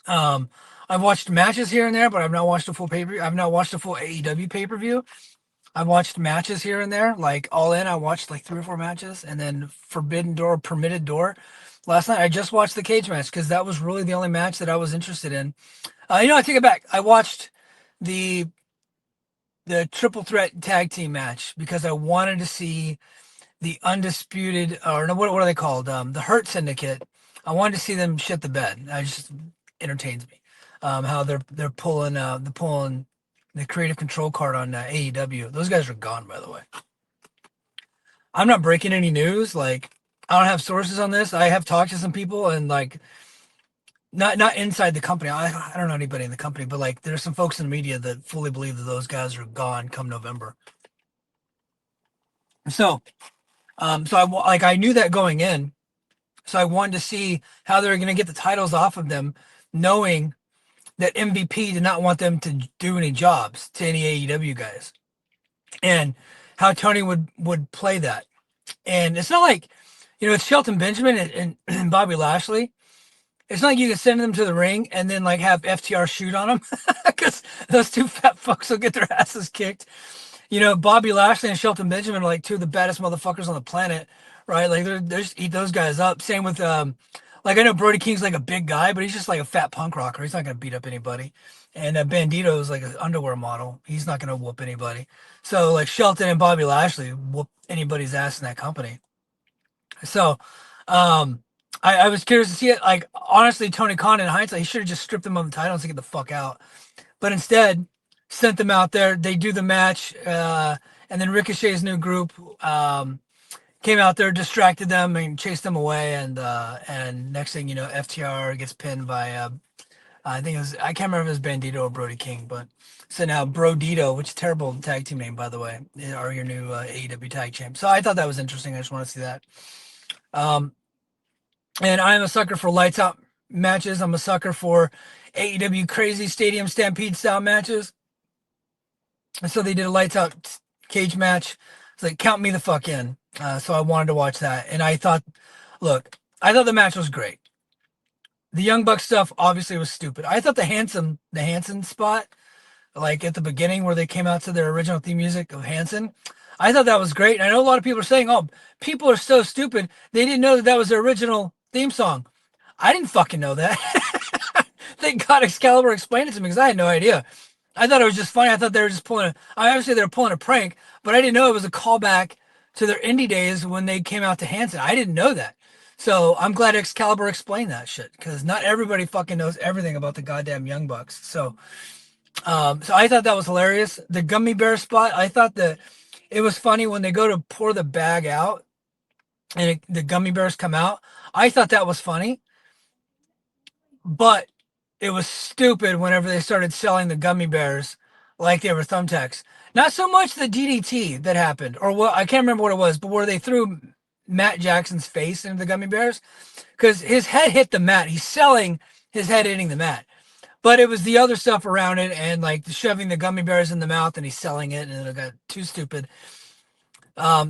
Um, I've watched matches here and there, but I've not watched a full pay per view. I've not watched a full AEW pay per view. I've watched matches here and there, like All In. I watched like 3 or 4 matches, and then Forbidden Door, Permitted Door. Last night, I just watched the cage match because that was really the only match that I was interested in. I take it back. I watched the the triple threat tag team match because I wanted to see the undisputed, or no, what are they called? The Hurt Syndicate. I wanted to see them shit the bed. It just entertains me. How they're pulling the creative control card on AEW. Those guys are gone, by the way. I'm not breaking any news. Like, I don't have sources on this. I have talked to some people, and like, not inside the company. I don't know anybody in the company, but like, there's some folks in the media that fully believe that those guys are gone come November. So, I knew that going in. So I wanted to see how they were going to get the titles off of them, knowing that MVP did not want them to do any jobs to any AEW guys, and how Tony would play that. And it's not like, it's Shelton Benjamin and Bobby Lashley. It's not like you can send them to the ring and then like have FTR shoot on them because those two fat fucks will get their asses kicked. Bobby Lashley and Shelton Benjamin are like two of the baddest motherfuckers on the planet, right? Like they're just eat those guys up. Same with like I know Brody King's like a big guy, but he's just like a fat punk rocker. He's not gonna beat up anybody. And Bandito is like an underwear model. He's not gonna whoop anybody. So like Shelton and Bobby Lashley whoop anybody's ass in that company. So um I was curious to see it. Like honestly, Tony Khan in hindsight, he should have just stripped them of the titles to get the fuck out. But instead, sent them out there. They do the match, and then Ricochet's new group came out there, distracted them, and chased them away. And next thing you know, FTR gets pinned by I think it was, I can't remember if it was Bandito or Brody King, but so now Brodito, which is a terrible tag team name by the way, are your new AEW tag champ. So I thought that was interesting. I just want to see that. Um, and I'm a sucker for lights out matches. I'm a sucker for AEW crazy stadium stampede style matches. And so they did a lights out cage match. It's like count me the fuck in. So I wanted to watch that, and I thought the match was great. The Young Buck stuff obviously was stupid. I thought the Hanson spot, like at the beginning where they came out to their original theme music of Hanson, I thought that was great. And I know a lot of people are saying, "Oh, people are so stupid. They didn't know that that was their original theme song." I didn't fucking know that. Thank God Excalibur explained it to me because I had no idea. I thought it was just funny. I thought they were just I obviously they were pulling a prank, but I didn't know it was a callback to their indie days when they came out to Hanson. I didn't know that. So I'm glad Excalibur explained that shit because not everybody fucking knows everything about the goddamn Young Bucks. So I thought that was hilarious. The gummy bear spot, I thought that it was funny when they go to pour the bag out and the gummy bears come out. I thought that was funny, but it was stupid whenever they started selling the gummy bears like they were thumbtacks. Not so much the DDT that happened, or what I can't remember what it was, but where they threw Matt Jackson's face into the gummy bears because his head hit the mat. He's selling his head hitting the mat, but it was the other stuff around it and like shoving the gummy bears in the mouth and he's selling it and it got too stupid.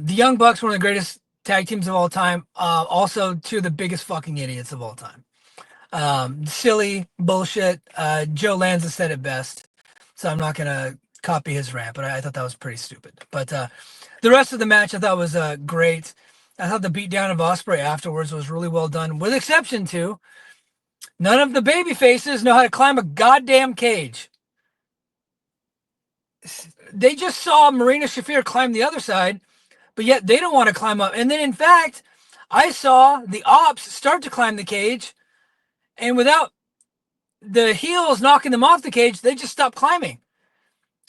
The Young Bucks, one of the greatest tag teams of all time. Also, two of the biggest fucking idiots of all time. Silly bullshit. Joe Lanza said it best, so I'm not gonna copy his rant, but I thought that was pretty stupid. But the rest of the match I thought was great. I thought the beatdown of Ospreay afterwards was really well done, with exception to none of the baby faces know how to climb a goddamn cage. They just saw Marina Shafir climb the other side, but yet they don't want to climb up. And then, in fact, I saw the ops start to climb the cage, and without the heels knocking them off the cage, they just stopped climbing.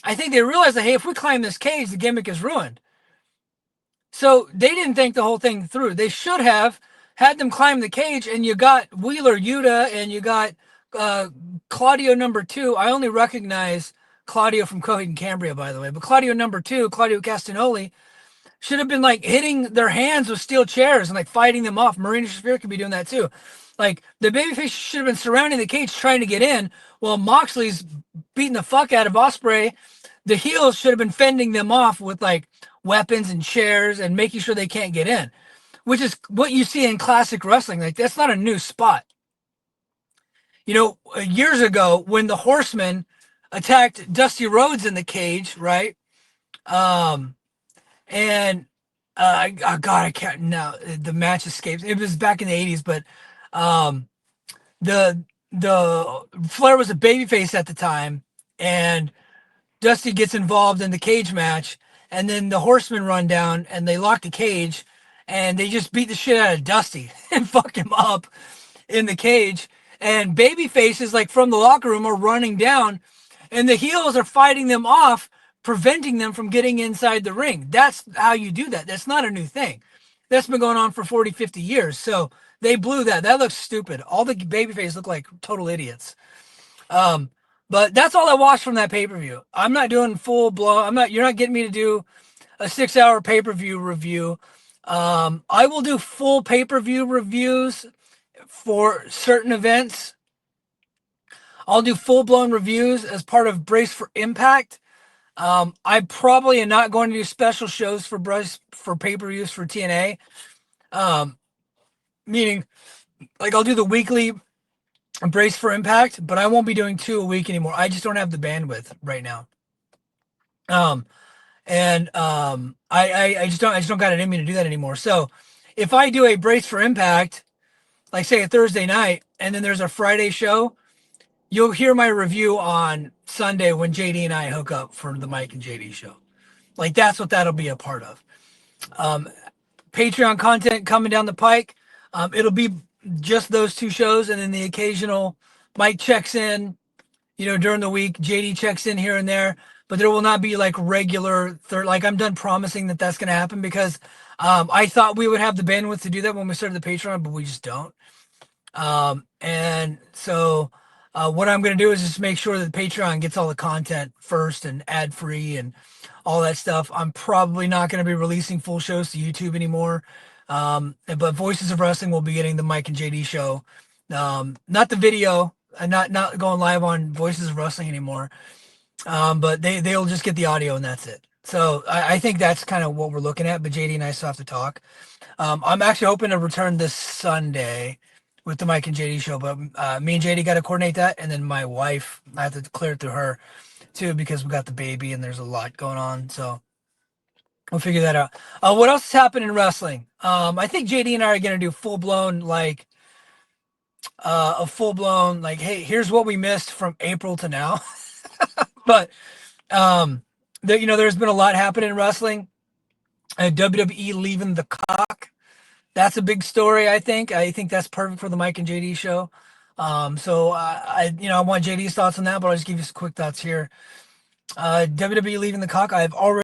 I think they realized that, hey, if we climb this cage, the gimmick is ruined. So they didn't think the whole thing through. They should have had them climb the cage, and you got Wheeler Yuta and you got Claudio number two. I only recognize Claudio from Coheed and Cambria, by the way, but Claudio number two, Claudio Castagnoli, should have been like hitting their hands with steel chairs and like fighting them off. Marina Shafir could be doing that too. Like the babyface should have been surrounding the cage trying to get in while Moxley's beating the fuck out of Ospreay. The heels should have been fending them off with like weapons and chairs and making sure they can't get in, which is what you see in classic wrestling. Like that's not a new spot. Years ago when the Horsemen attacked Dusty Rhodes in the cage, right? Um, and oh God, I can't now. The match escapes. It was back in the '80s, but um, the Flair was a babyface at the time, and Dusty gets involved in the cage match, and then the Horsemen run down and they lock the cage, and they just beat the shit out of Dusty and fuck him up in the cage. And baby faces like from the locker room are running down, and the heels are fighting them off, preventing them from getting inside the ring. That's how you do that. That's not a new thing. That's been going on for 40, 50 years. So they blew that. That looks stupid. All the baby faces look like total idiots. Um, but that's all I watched from that pay per view. I'm not doing full blown. I'm not. You're not getting me to do a 6 hour pay per view review. I will do full pay per view reviews for certain events. I'll do full blown reviews as part of Brace for Impact. I probably am not going to do special shows for Brace for pay per views for TNA. Meaning, like I'll do the weekly Brace for Impact, but I won't be doing 2 a week anymore. I just don't have the bandwidth right now. I just don't got it in me to do that anymore. So if I do a Brace for Impact, like say a Thursday night, and then there's a Friday show, you'll hear my review on Sunday when JD and I hook up for the Mike and JD show. Like that's what that'll be a part of. Patreon content coming down the pike. It'll be just those 2 shows, and then the occasional Mike checks in, during the week. JD checks in here and there, but there will not be like regular third. Like I'm done promising that that's going to happen because I thought we would have the bandwidth to do that when we started the Patreon, but we just don't. And so what I'm going to do is just make sure that Patreon gets all the content first and ad free and all that stuff. I'm probably not going to be releasing full shows to YouTube anymore. But Voices of Wrestling will be getting the Mike and JD show. Not the video, and not going live on Voices of Wrestling anymore. But they'll just get the audio and that's it. So I think that's kind of what we're looking at. But JD and I still have to talk. I'm actually hoping to return this Sunday with the Mike and JD show, but me and JD got to coordinate that, and then my wife, I have to clear it through her too because we got the baby and there's a lot going on. So we'll figure that out. What else has happened in wrestling? I think JD and I are gonna do full blown like a full blown like, hey, here's what we missed from April to now. But there's been a lot happening in wrestling. WWE leaving the cock. That's a big story. I think that's perfect for the Mike and JD show. So I want JD's thoughts on that, but I'll just give you some quick thoughts here. WWE leaving the cock. I've already